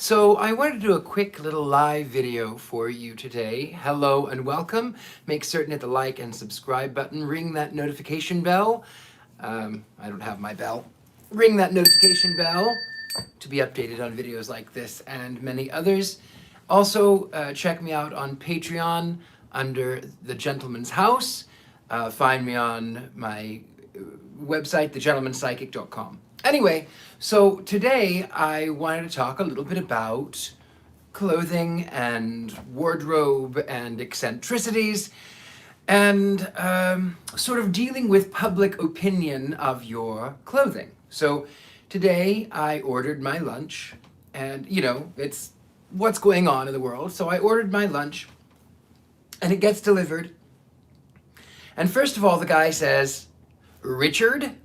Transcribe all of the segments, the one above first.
So I wanted to do a quick little live video for you today. Hello and welcome. Make certain to hit the like and subscribe button. Ring that notification bell. I don't have my bell. Ring that notification bell to be updated on videos like this and many others. Also, check me out on Patreon under The Gentleman's House. Find me on my website, thegentlemanpsychic.com. Anyway, so today I wanted to talk a little bit about clothing and wardrobe and eccentricities and sort of dealing with public opinion of your clothing. So today I ordered my lunch, and it's what's going on in the world. So I ordered my lunch and it gets delivered. And first of all, the guy says, "Richard?"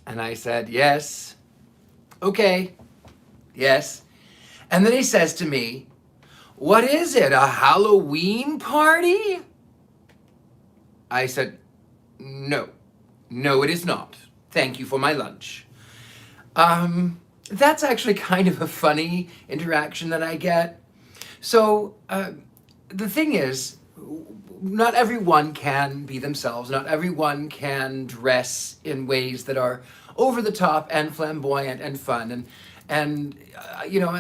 And I said, "Yes." "Okay, yes." And then he says to me, "What is it, a Halloween party?" I said, No, it is not. Thank you for my lunch." That's actually kind of a funny interaction that I get. So the thing is, not everyone can be themselves. Not everyone can dress in ways that are over the top and flamboyant and fun. And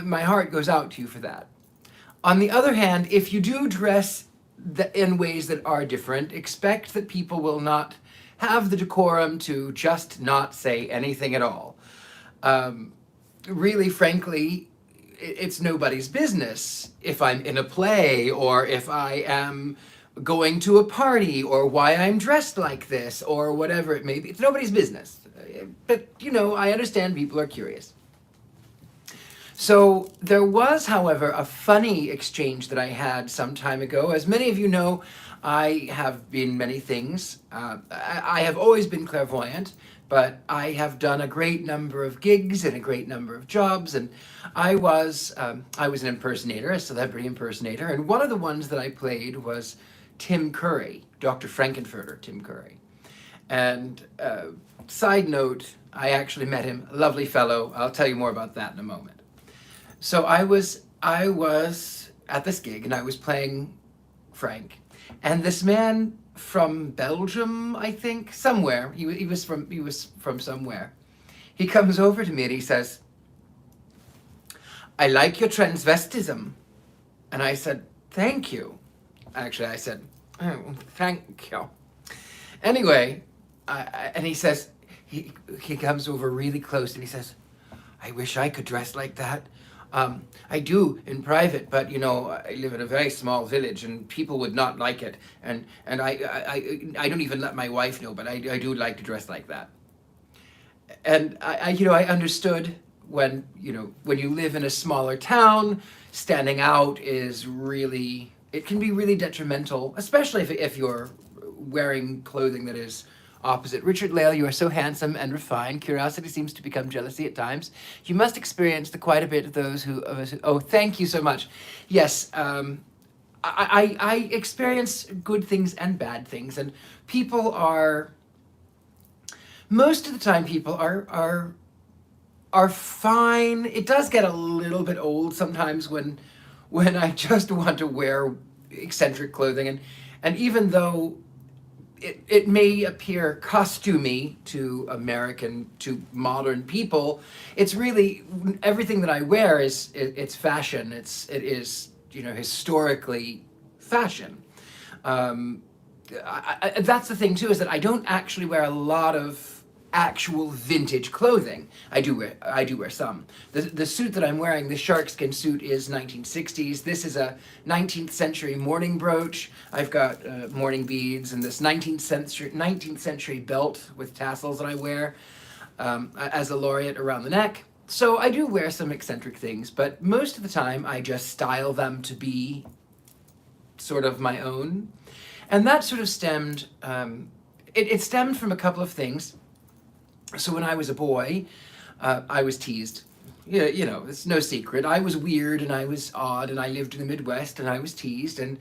my heart goes out to you for that. On the other hand, if you do dress in ways that are different, expect that people will not have the decorum to just not say anything at all. Really, frankly, it's nobody's business if I'm in a play or if I am going to a party or why I'm dressed like this or whatever it may be. It's nobody's business. But, I understand people are curious. So there was, however, a funny exchange that I had some time ago. As many of you know, I have been many things. I have always been clairvoyant, but I have done a great number of gigs and a great number of jobs, and I was an impersonator, a celebrity impersonator, and one of the ones that I played was Tim Curry, Dr. Frankenfurter Tim Curry. And side note, I actually met him, a lovely fellow. I'll tell you more about that in a moment. So I was at this gig and I was playing Frank, and this man from Belgium, I think, somewhere, he was from somewhere. He comes over to me and he says, "I like your transvestism." And I said, "Thank you." Actually, I said, "Oh, thank you." Anyway, and he says, he comes over really close and he says, "I wish I could dress like that. I do in private, but I live in a very small village and people would not like it. And I don't even let my wife know, but I do like to dress like that." And I understood when you live in a smaller town, standing out is really, it can be really detrimental, especially if you're wearing clothing that is opposite. Richard-Lael, you are so handsome and refined. Curiosity seems to become jealousy at times. You must experience quite a bit of those who... Oh, thank you so much. Yes, I experience good things and bad things, and people are... Most of the time, people are fine. It does get a little bit old sometimes when I just want to wear eccentric clothing, and even though it may appear costumey to modern people, it's really, everything that I wear it's fashion. It is historically fashion. That's the thing too, is that I don't actually wear a lot of actual vintage clothing. I do wear some. The suit that I'm wearing, the sharkskin suit, is 1960s. This is a 19th century mourning brooch. I've got mourning beads and this 19th century belt with tassels that I wear as a laureate around the neck. So I do wear some eccentric things, but most of the time I just style them to be sort of my own. And that sort of stemmed, it stemmed from a couple of things. So when I was a boy, I was teased. It's no secret. I was weird and I was odd and I lived in the Midwest and I was teased. And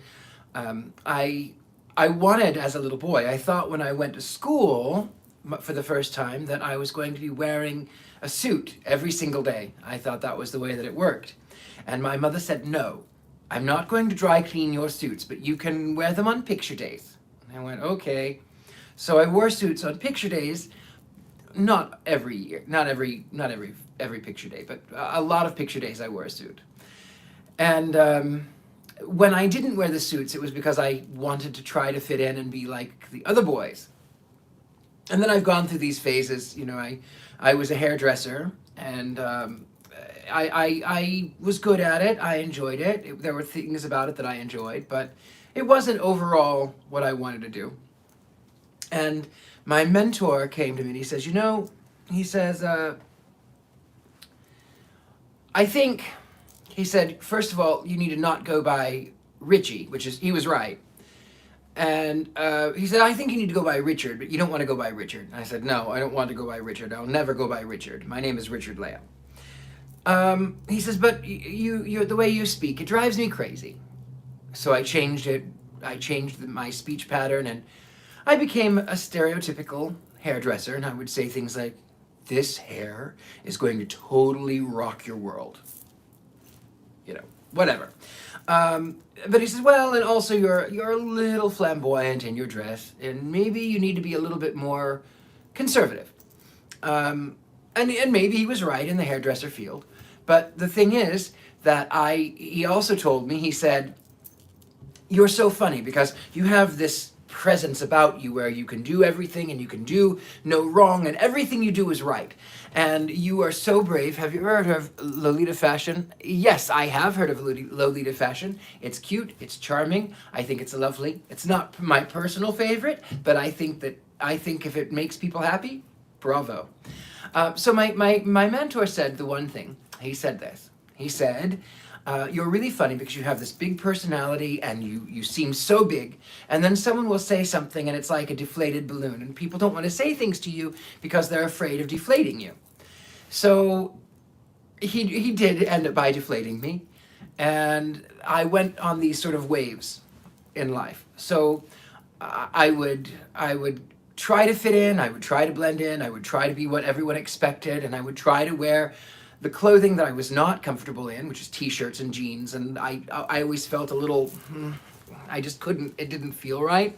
I wanted, as a little boy, I thought when I went to school for the first time that I was going to be wearing a suit every single day. I thought that was the way that it worked. And my mother said, no, I'm not going to dry clean your suits, but you can wear them on picture days. And I went, okay. So I wore suits on picture days, not every year, not every picture day, but a lot of picture days I wore a suit. And when I didn't wear the suits, it was because I wanted to try to fit in and be like the other boys. And then I've gone through these phases. You know, I was a hairdresser, and I was good at it. I enjoyed it. There were things about it that I enjoyed, but it wasn't overall what I wanted to do. And my mentor came to me and he says, you know, he says, I think, he said, first of all, you need to not go by Richie, which is, he was right. And he said, I think you need to go by Richard, but you don't want to go by Richard. And I said, no, I don't want to go by Richard. I'll never go by Richard. My name is Richard-Lael. He says, but you the way you speak, it drives me crazy. So I changed it. I changed my speech pattern, and I became a stereotypical hairdresser, and I would say things like, this hair is going to totally rock your world. You know, whatever. But he says, well, and also you're a little flamboyant in your dress, and maybe you need to be a little bit more conservative. And maybe he was right in the hairdresser field. But the thing is that he also told me, he said, you're so funny because you have this presence about you where you can do everything and you can do no wrong and everything you do is right. And you are so brave. Have you ever heard of Lolita fashion? Yes, I have heard of Lolita fashion. It's cute. It's charming. I think it's lovely. It's not my personal favorite, but I think if it makes people happy, bravo. So my mentor said the one thing. He said this. He said, you're really funny because you have this big personality and you seem so big, and then someone will say something and it's like a deflated balloon, and people don't want to say things to you because they're afraid of deflating you. So he did end up by deflating me, and I went on these sort of waves in life. So I would try to fit in, I would try to blend in, I would try to be what everyone expected, and I would try to wear the clothing that I was not comfortable in, which is t-shirts and jeans, and I always felt a little, I just couldn't, it didn't feel right.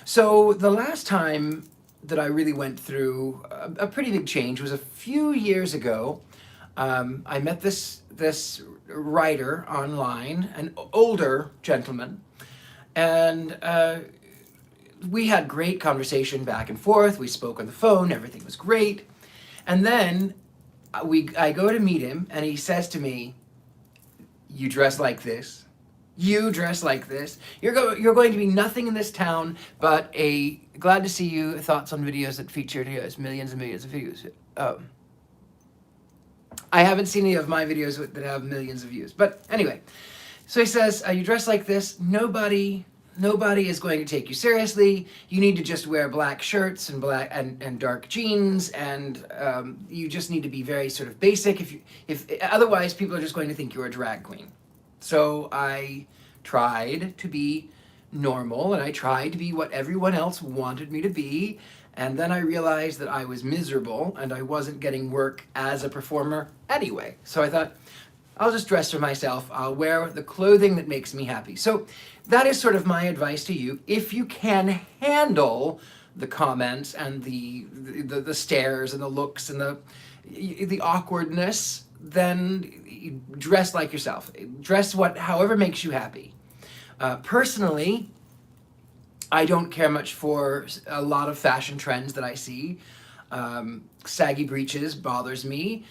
So the last time that I really went through a pretty big change was a few years ago. I met this writer online, an older gentleman, and we had great conversation back and forth. We spoke on the phone, everything was great. And then I go to meet him, and he says to me, you dress like this. You dress like this. You're going to be nothing in this town but a glad to see you thoughts on videos that featured millions and millions of views. I haven't seen any of my videos that have millions of views. But anyway, so he says, you dress like this. Nobody is going to take you seriously. You need to just wear black shirts and black and dark jeans, and you just need to be very sort of basic. If otherwise, people are just going to think you're a drag queen. So I tried to be normal, and I tried to be what everyone else wanted me to be, and then I realized that I was miserable and I wasn't getting work as a performer anyway. So I thought, I'll just dress for myself. I'll wear the clothing that makes me happy. So that is sort of my advice to you. If you can handle the comments and the stares and the looks and the awkwardness, then dress like yourself. Dress however makes you happy. Personally, I don't care much for a lot of fashion trends that I see. Saggy breeches bothers me.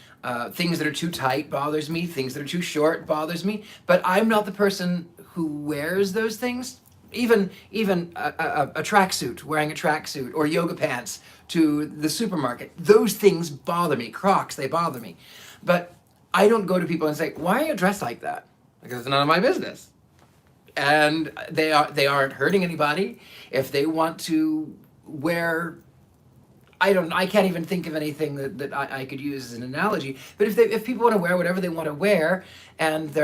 Things that are too tight bothers me. Things that are too short bothers me. But I'm not the person who wears those things. Even a tracksuit, wearing a tracksuit, or yoga pants to the supermarket. Those things bother me. Crocs, they bother me. But I don't go to people and say, why are you dressed like that? Because it's none of my business. And they aren't hurting anybody. If they want to wear, I can't even think of anything that I could use as an analogy. But if people want to wear whatever they want to wear, and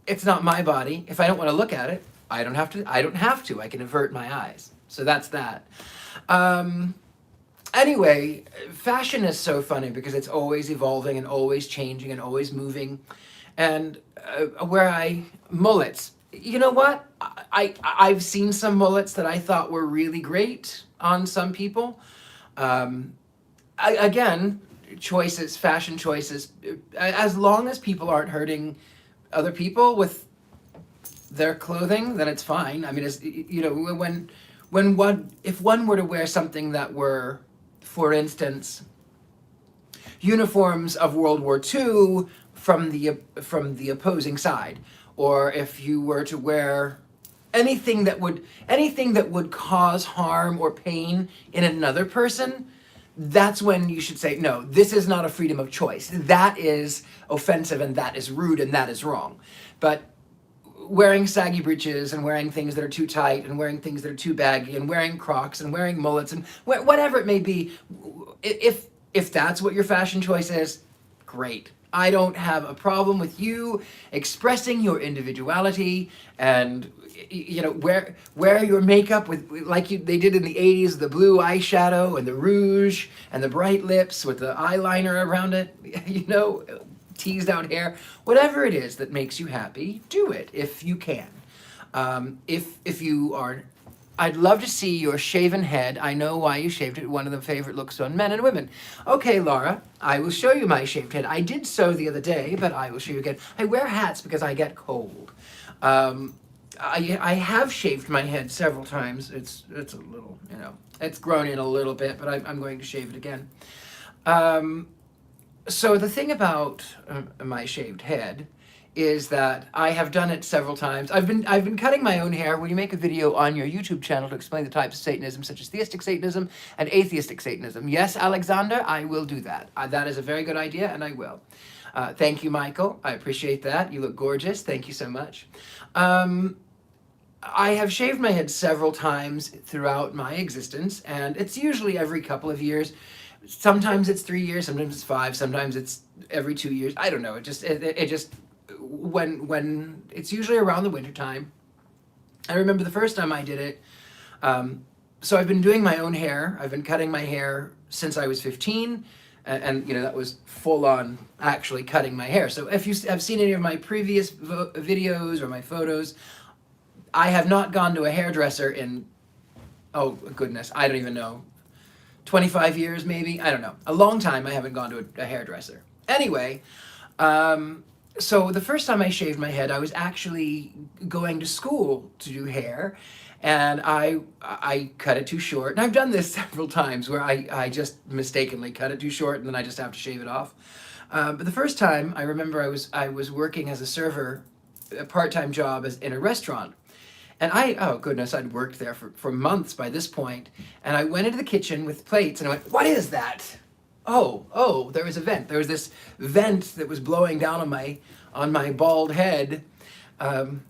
it's not my body. If I don't want to look at it, I don't have to. I can avert my eyes. So that's that. Anyway, fashion is so funny because it's always evolving and always changing and always moving. And mullets. You know what? I've seen some mullets that I thought were really great on some people. Um, again, choices, fashion choices. As long as people aren't hurting other people with their clothing, then it's fine. I mean, when one if one were to wear something that were, for instance, uniforms of World War II from the opposing side, or if you were to wear anything that would cause harm or pain in another person, that's when you should say, no, this is not a freedom of choice. That is offensive and that is rude and that is wrong. But wearing saggy breeches and wearing things that are too tight and wearing things that are too baggy and wearing Crocs and wearing mullets and whatever it may be, if that's what your fashion choice is, great. I don't have a problem with you expressing your individuality and wear your makeup with they did in the 80s, the blue eyeshadow and the rouge and the bright lips with the eyeliner around it, teased out hair, whatever it is that makes you happy, do it if you can. If you are, I'd love to see your shaven head. I know why you shaved it. One of the favorite looks on men and women. Okay, Laura, I will show you my shaved head. I did so the other day, but I will show you again. I wear hats because I get cold. I have shaved my head several times. It's a little, it's grown in a little bit, but I'm going to shave it again. So the thing about my shaved head is that I have done it several times. I've been cutting my own hair. Will you make a video on your YouTube channel to explain the types of Satanism, such as theistic Satanism and atheistic Satanism? Yes, Alexander, I will do that. That is a very good idea, and I will. Thank you, Michael. I appreciate that. You look gorgeous. Thank you so much. I have shaved my head several times throughout my existence, and it's usually every couple of years. Sometimes it's 3 years, sometimes it's 5, sometimes it's every 2 years. I don't know. It just when it's usually around the winter time. I remember the first time I did it. So I've been doing my own hair. I've been cutting my hair since I was 15, and that was full on actually cutting my hair. So if you have seen any of my previous videos or my photos, I have not gone to a hairdresser in, oh goodness, I don't even know, 25 years maybe? I don't know. A long time I haven't gone to a hairdresser. Anyway, so the first time I shaved my head, I was actually going to school to do hair, and I cut it too short. And I've done this several times where I just mistakenly cut it too short and then I just have to shave it off. But the first time, I remember I was working as a server, a part-time job in a restaurant. And oh goodness, I'd worked there for months by this point. And I went into the kitchen with plates and I went, what is that? Oh, there was a vent. There was this vent that was blowing down on my bald head.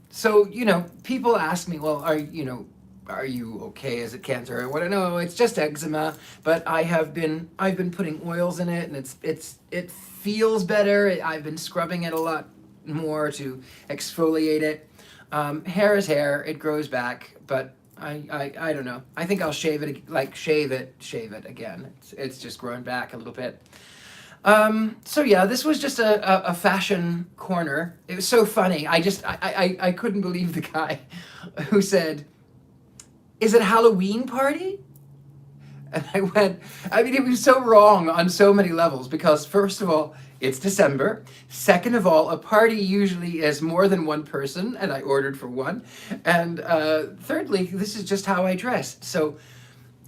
So, people ask me, well, are you okay? Is it cancer? What? No, it's just eczema. But I've been putting oils in it, and it feels better. I've been scrubbing it a lot more to exfoliate it. Hair is hair; it grows back. But I don't know. I think I'll shave it again. It's just growing back a little bit. So yeah, this was just a fashion corner. It was so funny. I couldn't believe the guy who said, "Is it Halloween party?" And it was so wrong on so many levels, because first of all, it's December. Second of all, a party usually is more than one person, and I ordered for one. And thirdly, this is just how I dress. So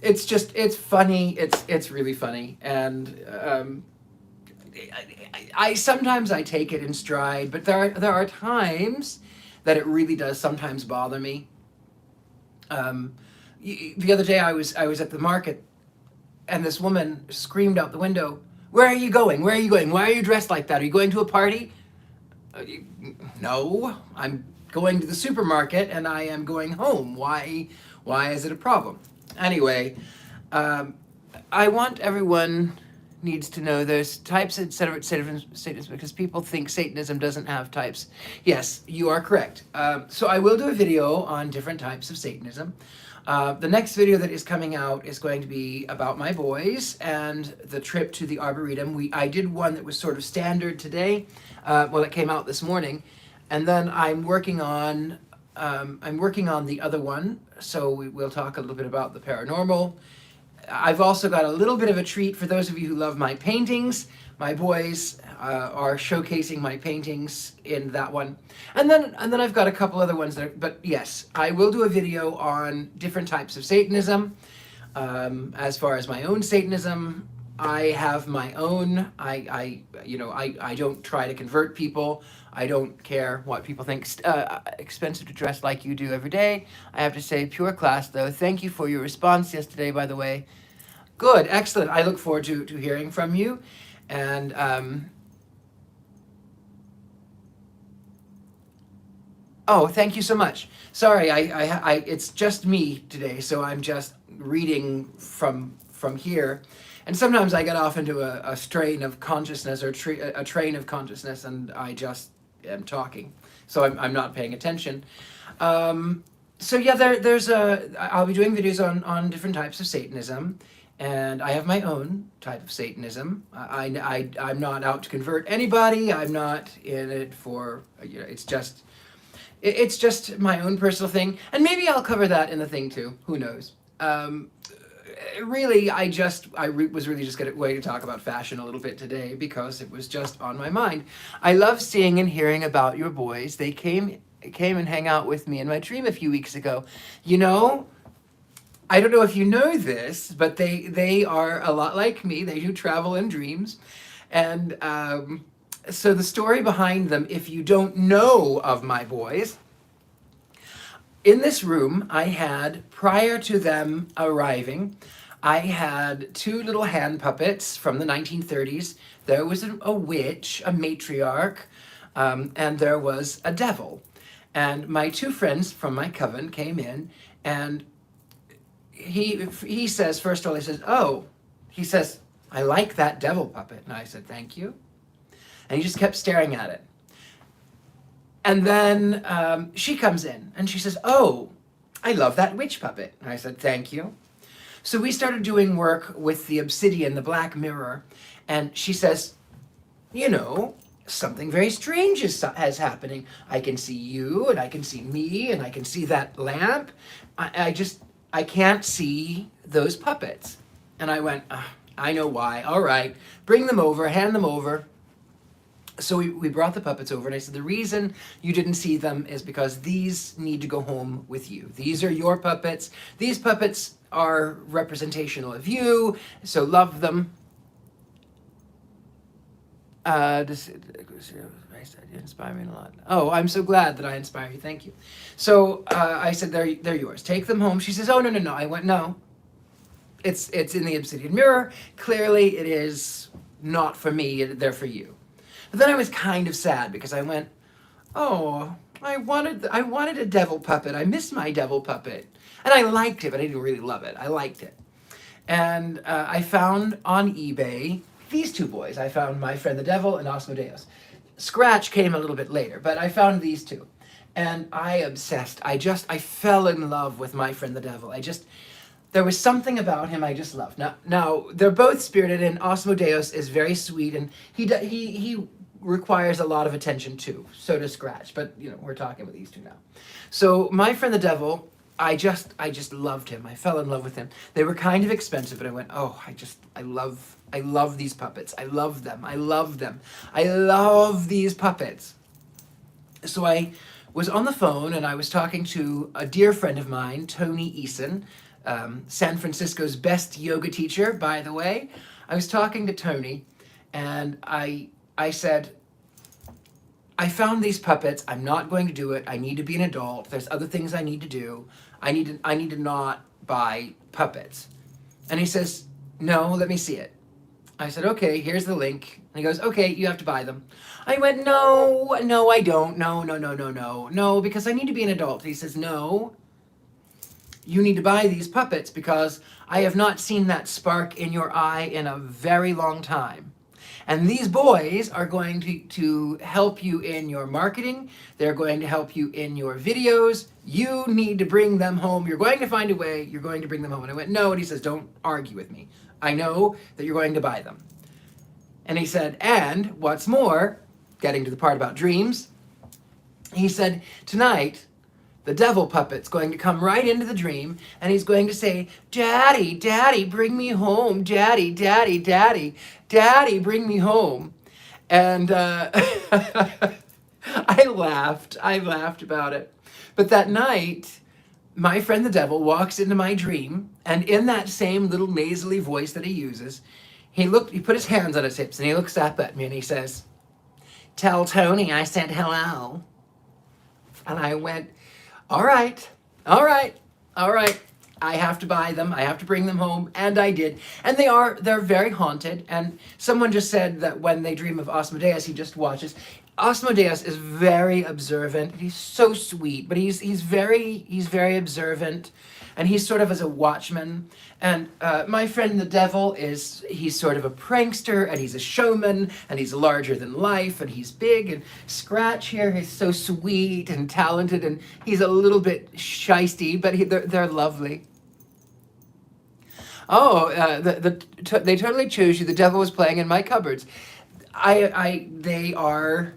it's funny. It's really funny. And I sometimes I take it in stride, but there are times that it really does sometimes bother me. The other day I was at the market, and this woman screamed out the window, "Where are you going? Where are you going? Why are you dressed like that? Are you going to a party?" No, I'm going to the supermarket and I am going home. Why is it a problem? Anyway, I want everyone needs to know there's types of Satanism, because people think Satanism doesn't have types. Yes, you are correct. So I will do a video on different types of Satanism. The next video that is coming out is going to be about my boys and the trip to the Arboretum. I did one that was sort of standard today. Well, it came out this morning, and then I'm working on the other one. So we'll talk a little bit about the paranormal. I've also got a little bit of a treat for those of you who love my paintings. My boys are showcasing my paintings in that one, and then I've got a couple other ones that. But yes, I will do a video on different types of Satanism. As far as my own Satanism, I have my own. I don't try to convert people. I don't care what people think. Expensive to dress like you do every day. I have to say, pure class though. Thank you for your response yesterday, by the way. Good, excellent. I look forward to hearing from you. And oh, thank you so much. Sorry, I it's just me today, so I'm just reading from here. And sometimes I get off into a strain of consciousness or a train of consciousness, and I just am talking, so I'm not paying attention. So yeah, I'll be doing videos on different types of Satanism. And I have my own type of Satanism. I'm not out to convert anybody. I'm not in it for, it's just my own personal thing. And maybe I'll cover that in the thing too. Who knows? Really, I was really just going to talk about fashion a little bit today because it was just on my mind. I love seeing and hearing about your boys. They came and hang out with me in my dream a few weeks ago. I don't know if you know this, but they are a lot like me. They do travel in dreams. And so the story behind them, if you don't know of my boys, in this room I had, prior to them arriving, I had two little hand puppets from the 1930s. There was a witch, a matriarch, and there was a devil. And my two friends from my coven came in, and he says, first of all, he says, I like that devil puppet. And I said, thank you. And he just kept staring at it. And then she comes in and she says, oh, I love that witch puppet. And I said, thank you. So we started doing work with the obsidian, the black mirror. And she says, something very strange is happening. I can see you, and I can see me, and I can see that lamp. I can't see those puppets. And I went, I know why. All right, bring them over, hand them over. So we brought the puppets over, and I said, the reason you didn't see them is because these need to go home with you. These are your puppets. These puppets are representational of you, so love them. You inspire me a lot. Oh, I'm so glad that I inspire you. Thank you. So I said, they're yours. Take them home. She says, oh, no. I went, no. It's in the obsidian mirror. Clearly, it is not for me. They're for you. But then I was kind of sad because I went, oh, I wanted a devil puppet. I missed my devil puppet. And I liked it, but I didn't really love it. I liked it. And I found on eBay these two boys. I found my friend the devil and Asmodeus. Scratch came a little bit later, but I found these two. And I obsessed. I fell in love with my friend the devil. There was something about him I just loved. Now they're both spirited, and Asmodeus is very sweet, and he requires a lot of attention too. So does Scratch, but we're talking about these two now. So my friend the devil, I just loved him. I fell in love with him. They were kind of expensive, but I went, oh, I love these puppets. I love them. I love them. I love these puppets. So I was on the phone, and I was talking to a dear friend of mine, Tony Eason, San Francisco's best yoga teacher, by the way. I was talking to Tony, and I said, I found these puppets. I'm not going to do it. I need to be an adult. There's other things I need to do. I need to not buy puppets. And he says, no, let me see it. I said, okay, here's the link. And he goes, okay, you have to buy them. I went, no, I don't. No, because I need to be an adult. He says, no, you need to buy these puppets because I have not seen that spark in your eye in a very long time. And these boys are going to help you in your marketing. They're going to help you in your videos. You need to bring them home. You're going to find a way. You're going to bring them home. And I went, no. And he says, don't argue with me. I know that you're going to buy them. And he said, and what's more, getting to the part about dreams, he said, tonight, the devil puppet's going to come right into the dream, and he's going to say, Daddy, Daddy, bring me home. Daddy, Daddy, Daddy, Daddy, bring me home. And I laughed. I laughed about it. But that night, my friend the devil walks into my dream, and in that same little nasally voice that he uses, he put his hands on his hips, and he looks up at me, and he says, tell Tony I said hello. And I went, all right, all right, all right. I have to buy them. I have to bring them home. And I did. And they're very haunted. And someone just said that when they dream of Asmodeus, he just watches. Asmodeus is very observant. He's so sweet, but he's very observant. And he's sort of as a watchman. And my friend the devil he's sort of a prankster, and he's a showman, and he's larger than life, and he's big. And Scratch here, he's so sweet and talented, and he's a little bit shisty, but they're lovely. Oh, they totally chose you. The devil was playing in my cupboards. They are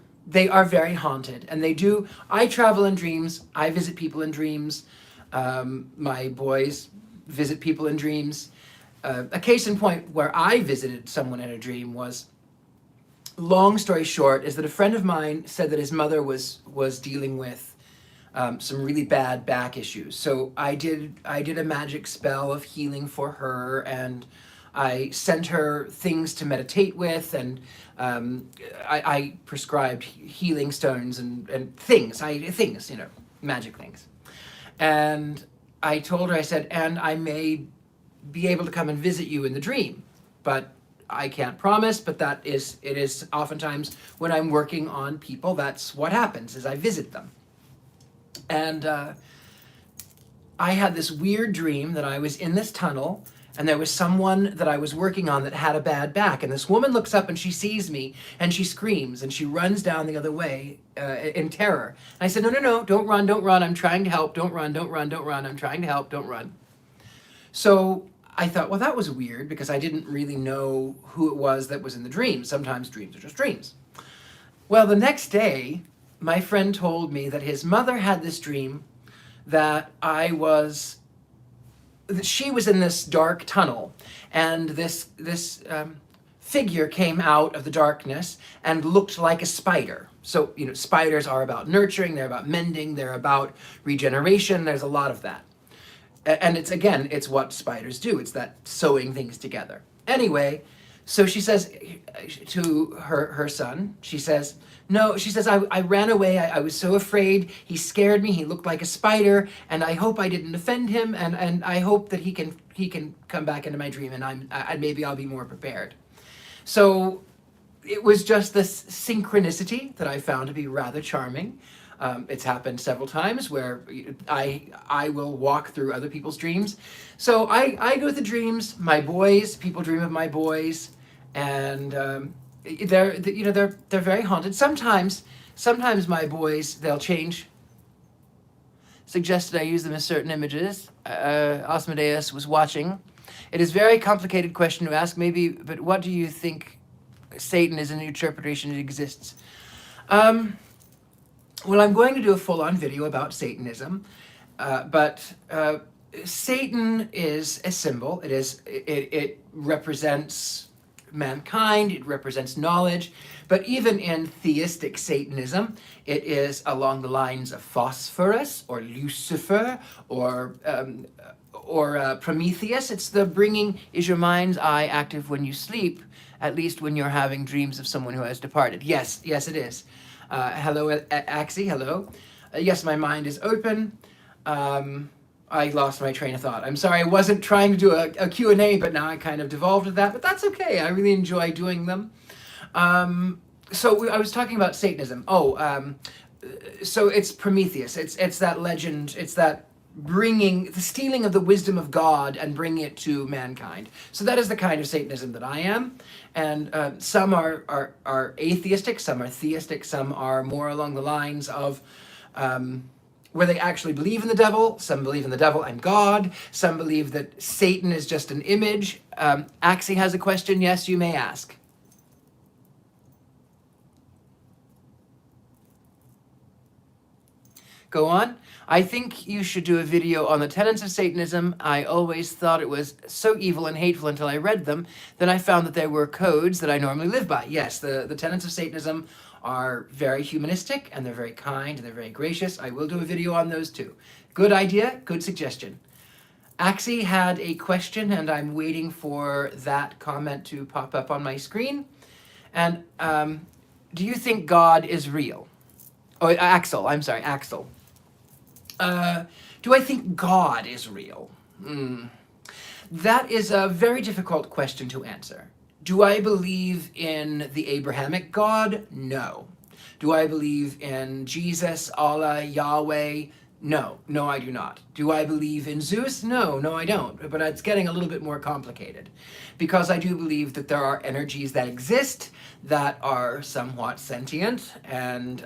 very haunted, and they do. I travel in dreams. I visit people in dreams. My boys visit people in dreams. A case in point where I visited someone in a dream was, long story short, is that a friend of mine said that his mother was dealing with some really bad back issues. So I did a magic spell of healing for her, and I sent her things to meditate with, and I prescribed healing stones and things, magic things. And I told her, I said, and I may be able to come and visit you in the dream, but I can't promise, but it is oftentimes when I'm working on people, that's what happens, is I visit them. And I had this weird dream that I was in this tunnel, and there was someone that I was working on that had a bad back, and this woman looks up and she sees me, and she screams, and she runs down the other way in terror. And I said, no, don't run, I'm trying to help, don't run, I'm trying to help, don't run. So I thought, well, that was weird, because I didn't really know who it was that was in the dream. Sometimes dreams are just dreams. Well, the next day, my friend told me that his mother had this dream that she was in this dark tunnel, and this figure came out of the darkness and looked like a spider. So, spiders are about nurturing, they're about mending, they're about regeneration, there's a lot of that. And it's what spiders do, it's that sewing things together. Anyway, so she says to her son, I ran away, I was so afraid, he scared me, he looked like a spider, and I hope I didn't offend him, and I hope that he can come back into my dream, and maybe I'll be more prepared. So it was just this synchronicity that I found to be rather charming. It's happened several times where I will walk through other people's dreams. So I go with the dreams, people dream of my boys, and they're very haunted. Sometimes my boys, they'll change. Suggested I use them as certain images. Asmodeus was watching. It is a very complicated question to ask, maybe, but what do you think Satan is in the interpretation it exists? Well, I'm going to do a full-on video about Satanism, but Satan is a symbol. It represents mankind, it represents knowledge, but even in theistic Satanism, it is along the lines of Phosphorus or Lucifer or Prometheus. It's the bringing, is your mind's eye active when you sleep, at least when you're having dreams of someone who has departed. Yes, it is. Hello, Axie, hello. Yes, my mind is open. I lost my train of thought. I'm sorry, I wasn't trying to do a Q&A, but now I kind of devolved to that, but that's okay. I really enjoy doing them. So I was talking about Satanism. So it's Prometheus. It's that legend. It's that the stealing of the wisdom of God and bringing it to mankind. So that is the kind of Satanism that I am. and some are atheistic, some are theistic, some are more along the lines of where they actually believe in the devil. Some believe in the devil and God. Some believe that Satan is just an image. Axie has a question. Yes, you may ask. Go on. I think you should do a video on the tenets of Satanism. I always thought it was so evil and hateful until I read them. Then I found that there were codes that I normally live by. Yes, the tenets of Satanism are very humanistic, and they're very kind, and they're very gracious. I will do a video on those too. Good idea, good suggestion. Axie had a question, and I'm waiting for that comment to pop up on my screen. And do you think God is real? Oh, Axel, I'm sorry, Axel. Do I think God is real? That is a very difficult question to answer. Do I believe in the Abrahamic God? No. Do I believe in Jesus, Allah, Yahweh? No. No, I do not. Do I believe in Zeus? No, I don't. But it's getting a little bit more complicated, because I do believe that there are energies that exist that are somewhat sentient, and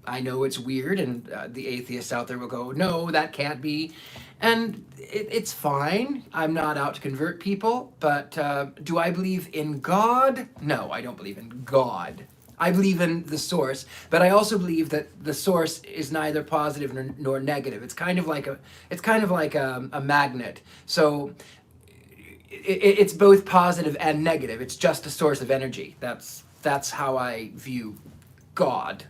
I know it's weird, and the atheists out there will go, no, that can't be, and it's fine. I'm not out to convert people, but do I believe in God? No, I don't believe in God. I believe in the source, but I also believe that the source is neither positive nor negative. It's kind of like a magnet. So it's both positive and negative. It's just a source of energy. That's how I view God.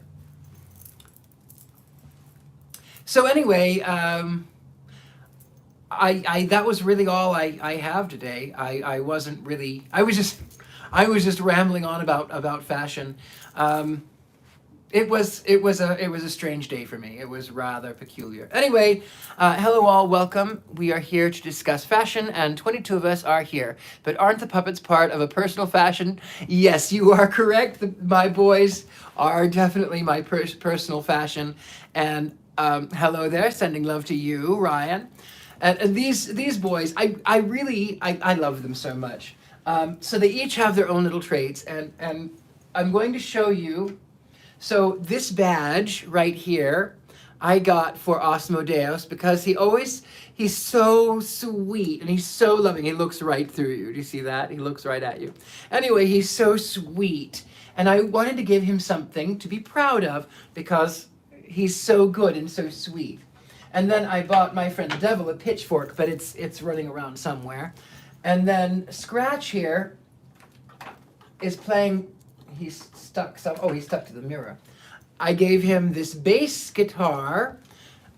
So anyway, I that was really all I have today. I wasn't really. I was just rambling on about fashion. It was a strange day for me. It was rather peculiar. Anyway, hello all, welcome. We are here to discuss fashion, and 22 of us are here. But aren't the puppets part of a personal fashion? Yes, you are correct. My boys are definitely my personal fashion. And hello there, sending love to you, Ryan. And these boys, I really love them so much. So they each have their own little traits, and I'm going to show you. So this badge right here, I got for Asmodeus because he's so sweet and he's so loving. He looks right through you. Do you see that? He looks right at you. Anyway, he's so sweet. And I wanted to give him something to be proud of because he's so good and so sweet. And then I bought my friend the devil a pitchfork, but it's running around somewhere. And then Scratch here is playing. He's stuck to the mirror. I gave him this bass guitar.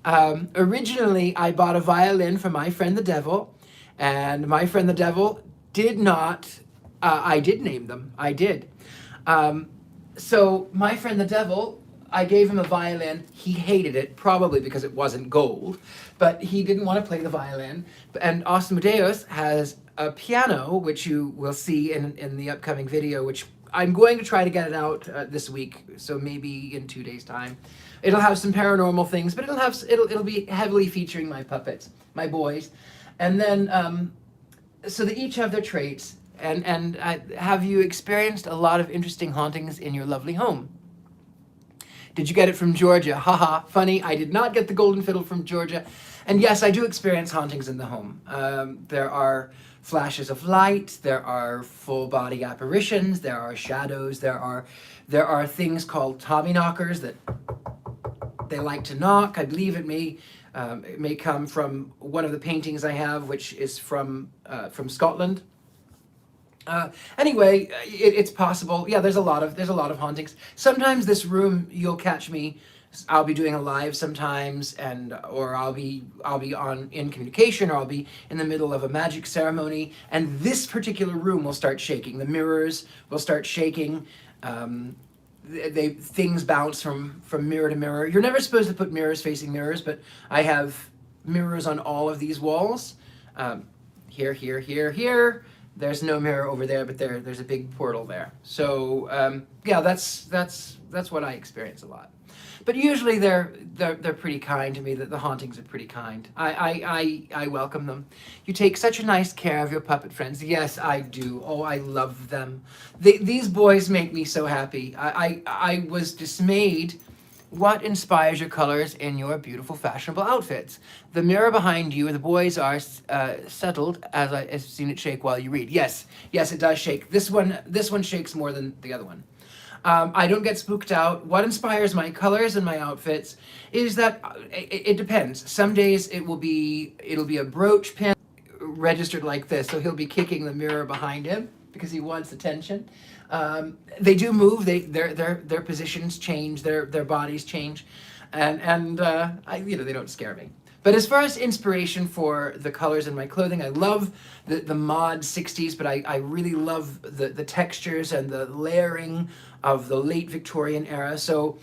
Originally, I bought a violin for my friend the devil, and my friend the devil did not. I did name them. I did. So my friend the devil, I gave him a violin. He hated it, probably because it wasn't gold, but he didn't want to play the violin. And Asmodeus has a piano, which you will see in the upcoming video, which I'm going to try to get it out this week, so maybe in 2 days' time. It'll have some paranormal things, but it'll be heavily featuring my puppets, my boys, and then so they each have their traits. And have you experienced a lot of interesting hauntings in your lovely home? Did you get it from Georgia? Haha, funny. I did not get the golden fiddle from Georgia. And yes, I do experience hauntings in the home. There are flashes of light, there are full body apparitions, there are shadows, there are things called Tommyknockers that they like to knock. I believe it may come from one of the paintings I have, which is from Scotland. Anyway, it's possible. Yeah, there's a lot of hauntings. Sometimes this room, you'll catch me. I'll be doing a live sometimes, or I'll be in communication, or I'll be in the middle of a magic ceremony, and this particular room will start shaking. The mirrors will start shaking. Things bounce from mirror to mirror. You're never supposed to put mirrors facing mirrors, but I have mirrors on all of these walls. Here, There's no mirror over there, but there's a big portal there. So yeah, that's what I experience a lot. But usually they're pretty kind to me. That the hauntings are pretty kind. I welcome them. You take such a nice care of your puppet friends. Yes, I do. Oh, I love them. These boys make me so happy. I was dismayed. What inspires your colors in your beautiful fashionable outfits? The mirror behind you, the boys are settled, as I've seen it shake while you read. Yes, yes, it does shake. This one shakes more than the other one. I don't get spooked out. What inspires my colors and my outfits is that it depends. Some days it'll be a brooch pin registered like this, so he'll be kicking the mirror behind him because he wants attention. They do move. Their positions change. Their bodies change, and they don't scare me. But as far as inspiration for the colors in my clothing, I love the mod 60s, but I really love the textures and the layering of the late Victorian era. So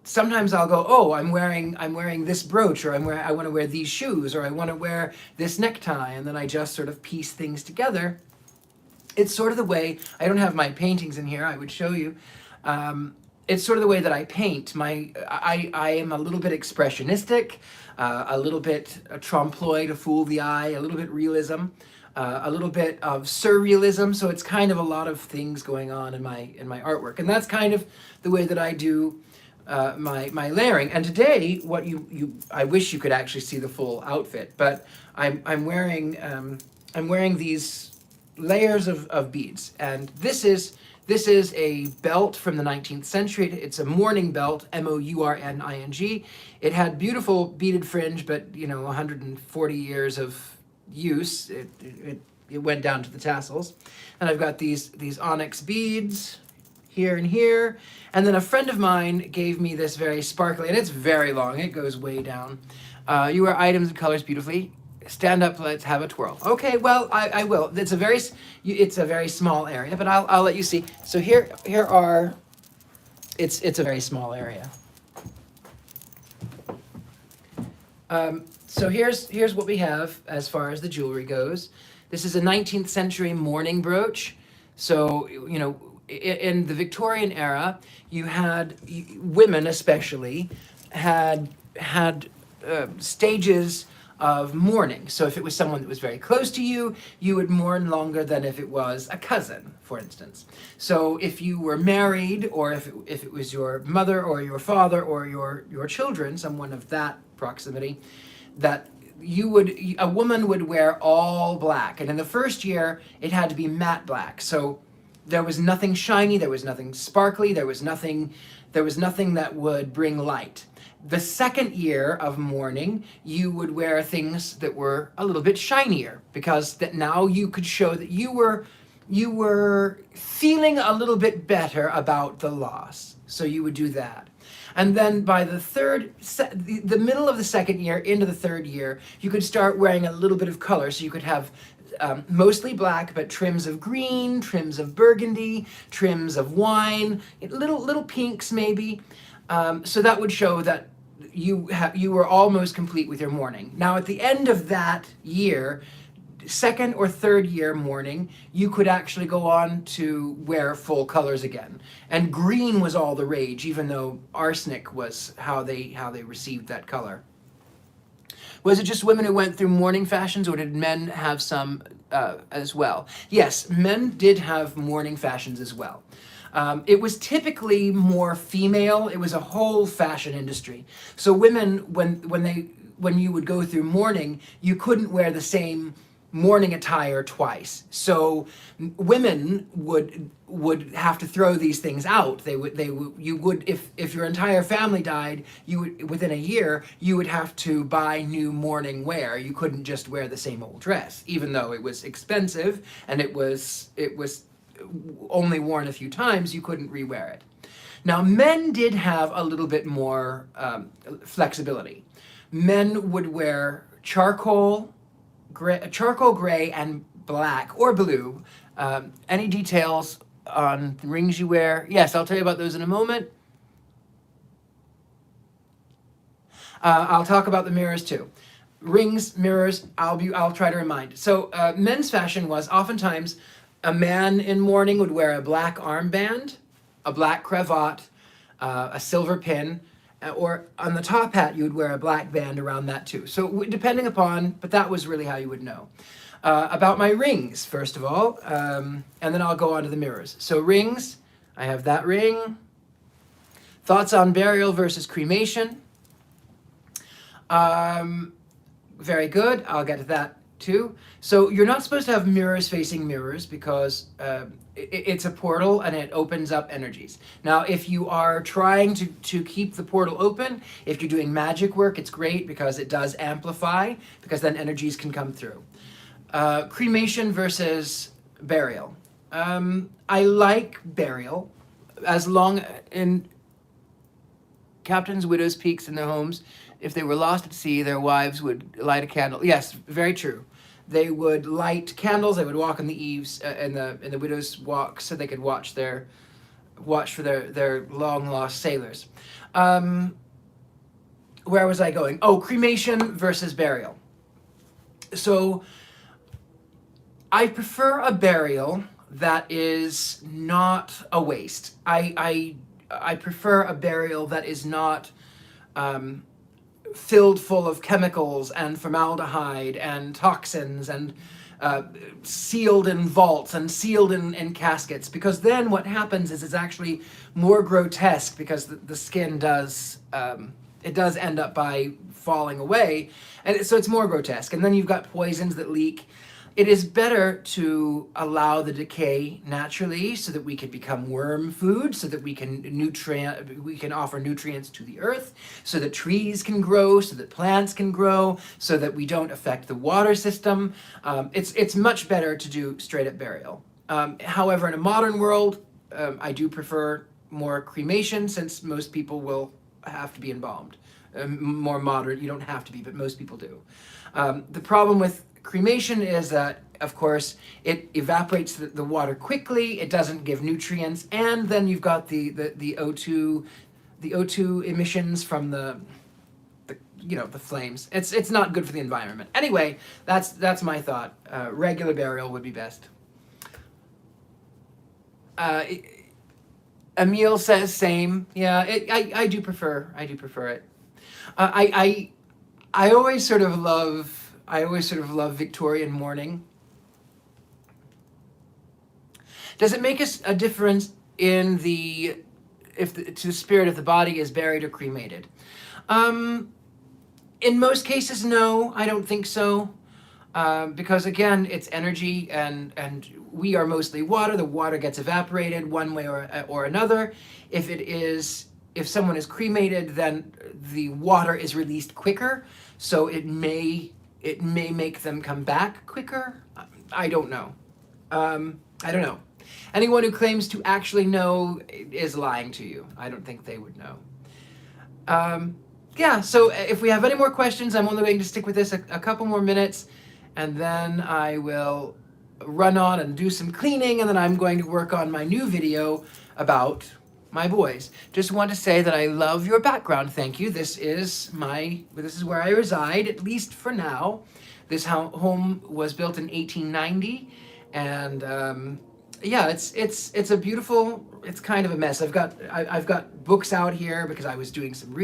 sometimes I'll go, oh, I'm wearing this brooch, or I want to wear these shoes, or I want to wear this necktie, and then I just sort of piece things together. It's sort of the way, I don't have my paintings in here, I would show you. It's sort of the way that I paint. I am a little bit expressionistic, a little bit trompe-l'oeil to fool the eye, a little bit realism, a little bit of surrealism. So it's kind of a lot of things going on in my artwork, and that's kind of the way that I do my layering. And today, what I wish you could actually see the full outfit, but I'm wearing these layers of beads, and this is a belt from the 19th century. It's a mourning belt, mourning. It had beautiful beaded fringe, but 140 years of use, it went down to the tassels. And I've got these onyx beads here and here. And then a friend of mine gave me this very sparkly, and it's very long. It goes way down. You wear items and colors beautifully. Stand up, let's have a twirl. Okay, well, I will. It's a very small area, but I'll let you see. So here are, it's a very small area. So here's what we have as far as the jewelry goes. This is a 19th century mourning brooch. So, in the Victorian era, you had, women especially, had stages of mourning. So if it was someone that was very close to you, you would mourn longer than if it was a cousin, for instance. So if you were married, or if it was your mother or your father or your children, someone of that proximity, that a woman would wear all black. And in the first year, it had to be matte black. So there was nothing shiny, there was nothing sparkly, there was nothing that would bring light. The second year of mourning, you would wear things that were a little bit shinier, because that now you could show that you were feeling a little bit better about the loss. So you would do that. And then by the middle of the second year into the third year, you could start wearing a little bit of color. So you could have mostly black, but trims of green, trims of burgundy, trims of wine, little pinks maybe. So that would show that you were almost complete with your mourning. Now at the end of that year, second or third year mourning, you could actually go on to wear full colors again. And green was all the rage, even though arsenic was how they received that color. Was it just women who went through mourning fashions, or did men have some as well? Yes, men did have mourning fashions as well. It was typically more female. It was a whole fashion industry. So women, when you would go through mourning, you couldn't wear the same mourning attire twice. So women would have to throw these things out. You would if your entire family died, within a year, you would have to buy new mourning wear. You couldn't just wear the same old dress, even though it was expensive and it was only worn a few times. You couldn't rewear it. Now, men did have a little bit more flexibility. Men would wear charcoal gray and black or blue. Any details on the rings you wear? Yes, I'll tell you about those in a moment. I'll talk about the mirrors too. rings, mirrors, I'll try to remind. So men's fashion was oftentimes a man in mourning would wear a black armband, a black cravat, a silver pin, or on the top hat you would wear a black band around that too. So depending upon, but that was really how you would know. About my rings, first of all, and then I'll go on to the mirrors. So rings, I have that ring. Thoughts on burial versus cremation. Very good. I'll get to that too. So you're not supposed to have mirrors facing mirrors because it's a portal and it opens up energies. Now, if you are trying to keep the portal open, if you're doing magic work, it's great because it does amplify, because then energies can come through. Cremation versus burial. I like burial as long in captains, widows, peaks in their homes. If they were lost at sea, their wives would light a candle. Yes, very true. They would light candles. They would walk on the eaves, in the widows' walk, so they could watch for their long lost sailors. Where was I going? Oh, cremation versus burial. So I prefer a burial that is not a waste. I prefer a burial that is not filled full of chemicals and formaldehyde and toxins and sealed in vaults and sealed in caskets, because then what happens is it's actually more grotesque, because the skin does it does end up by falling away, and so it's more grotesque, and then you've got poisons that leak. It is better to allow the decay naturally, so that we can become worm food, so that we can offer nutrients to the earth, so that trees can grow, so that plants can grow, so that we don't affect the water system. It's much better to do straight up burial. However, in a modern world, I do prefer more cremation, since most people will have to be embalmed. More modern, you don't have to be, but most people do. The problem with cremation is that, of course, it evaporates the water quickly. It doesn't give nutrients, and then you've got the O2 emissions from the flames. It's not good for the environment. Anyway, that's my thought. Regular burial would be best. Emil says same. Yeah, I do prefer it. I always sort of love Victorian mourning. Does it make a difference in to the spirit if the body is buried or cremated? In most cases, no, I don't think so. Because again, it's energy, and we are mostly water. The water gets evaporated one way or another. If someone is cremated, then the water is released quicker, so it may make them come back quicker. I don't know. Anyone who claims to actually know is lying to you. I don't think they would know. Yeah, so if we have any more questions, I'm only going to stick with this a couple more minutes, and then I will run on and do some cleaning, and then I'm going to work on my new video about my boys. Just want to say that I love your background. Thank you. This is where I reside, at least for now. This home was built in 1890, and yeah, it's a beautiful. It's kind of a mess. I've got books out here because I was doing some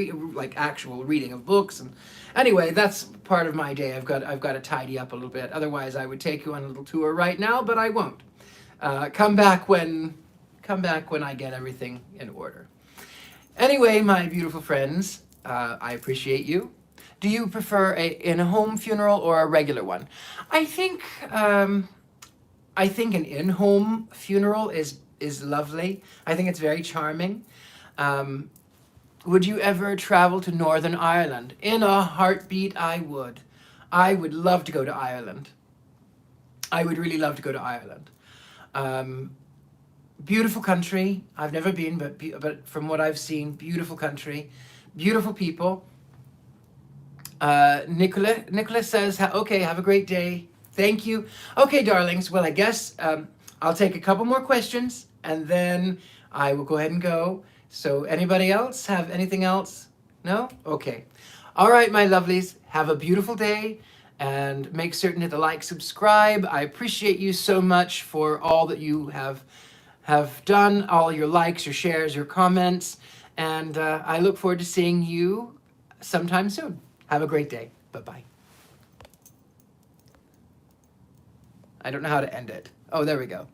actual reading of books, and anyway, that's part of my day. I've got to tidy up a little bit. Otherwise, I would take you on a little tour right now, but I won't. Come back when I get everything in order. Anyway, my beautiful friends, I appreciate you. Do you prefer in a home funeral or a regular one? I think an in-home funeral is lovely. I think it's very charming. Would you ever travel to Northern Ireland? In a heartbeat, I would. I would love to go to Ireland. I would really love to go to Ireland. Beautiful country. I've never been, but from what I've seen, beautiful country, beautiful people. Nicholas says, okay, have a great day. Thank you. Okay, darlings. Well, I guess I'll take a couple more questions, and then I will go ahead and go. So anybody else have anything else? No? Okay. All right, my lovelies, have a beautiful day and make certain to hit the like, subscribe. I appreciate you so much for all that you have done, all your likes, your shares, your comments, and I look forward to seeing you sometime soon. Have a great day. Bye-bye. I don't know how to end it. Oh, there we go.